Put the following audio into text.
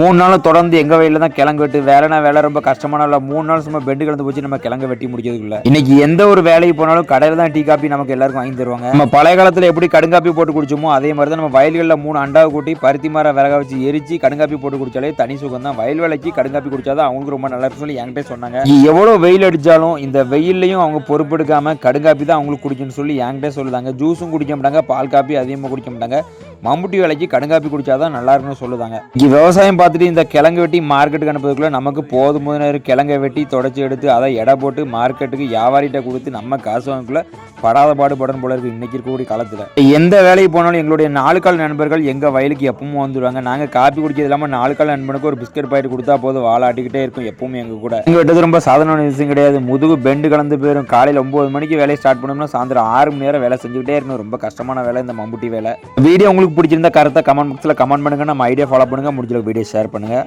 3 நாள் தொடர்ந்து எங்க வயல்ல தான் கிழங்கு வெட்டு வேலைனா வேலை ரொம்ப கஷ்டமான இல்லை. 3 நாள் சும்மா பெண்டு கலந்து போச்சு நம்ம கிழங்க வெட்டி முடிக்கிறதுக்குள்ள. இன்னைக்கு எந்த ஒரு வேலைக்கு போனாலும் கடையில் தான் டீ காப்பி நமக்கு எல்லாருக்கும் வாங்கி தருவாங்க. நம்ம பழைய காலத்தில் எப்படி கடுங்காப்பி போட்டு குடிச்சோமோ அதே மாதிரி தான் நம்ம வயல்களில் 3 அண்டாவை கூட்டி பருத்தி மரம் விறக வச்சு எரிச்சு கடுங்காப்பி போட்டு குடிச்சாலே தனி சுகம் தான். வயல் வேலைக்கு கடுங்காப்பி குடிச்சாதான் அவங்களுக்கு ரொம்ப நல்லா இருக்கும் சொல்லி என்கிட்ட சொன்னாங்க. எவ்வளோ வெயில் அடிச்சாலும் இந்த வெயிலையும் அவங்க பொறுப்பெடுக்காம கடுங்காப்பி தான் அவங்களுக்கு குடிக்கணும்னு சொல்லி என்கிட்ட சொல்லுதாங்க. ஜூஸும் குடிக்க மாட்டாங்க, பால் காப்பி அதிகமாக குடிக்க மாட்டாங்க. மம்புட்டி வேலைக்கு கடுங்காப்பி குடிச்சாதான் நல்லா இருக்குன்னு சொல்லுதாங்க. இங்கே விவசாயம் பார்த்துட்டு இந்த கிழங்கு வெட்டி மார்க்கெட்டுக்கு அனுப்புறதுக்குள்ள நமக்கு போதும் கிழங்கை வெட்டி தொடச்சி எடுத்து அதை எடை போட்டு மார்க்கெட்டுக்கு வியாபாரிகிட்ட கொடுத்து நம்ம காசு வாங்கக்குள்ள படாத பாடுபடணும் போல இருக்கு இன்னைக்கு இருக்கக்கூடிய காலத்தில். எந்த வேலைக்கு போனாலும் எங்களுடைய 4 கால் நண்பர்கள் எங்கள் வயலுக்கு எப்பவும் வந்துடுவாங்க. நாங்கள் காப்பி குடிக்கிறது இல்லாமல் 4 கால் நண்பனுக்கு ஒரு பிஸ்கட் பாக்கெட் கொடுத்தா போதும் வாழாட்டிக்கிட்டே இருக்கும் எப்பவுமே எங்கள் கூட. எங்கள் வெட்டது ரொம்ப சாதாரண விஷயம் கிடையாது. முதுகு பெண்டு கலந்து போயிடும். காலையில் 9 மணிக்கு வேலையை ஸ்டார்ட் பண்ணோம்னா சாயந்தரம் 6 மணி நேரம் வேலை செஞ்சுக்கிட்டே இருக்கணும். ரொம்ப கஷ்டமான வேலை இந்த மம்புட்டி வேலை. வீடியோ உங்களுக்கு பிடிச்சிருந்தா கருத்தை கமெண்ட் பாக்ஸில் கமெண்ட் பண்ணுங்க. நம்ம ஐடியா ஃபாலோ பண்ணுங்க. முடிஞ்ச வீடியோ ஷேர் பண்ணுங்க.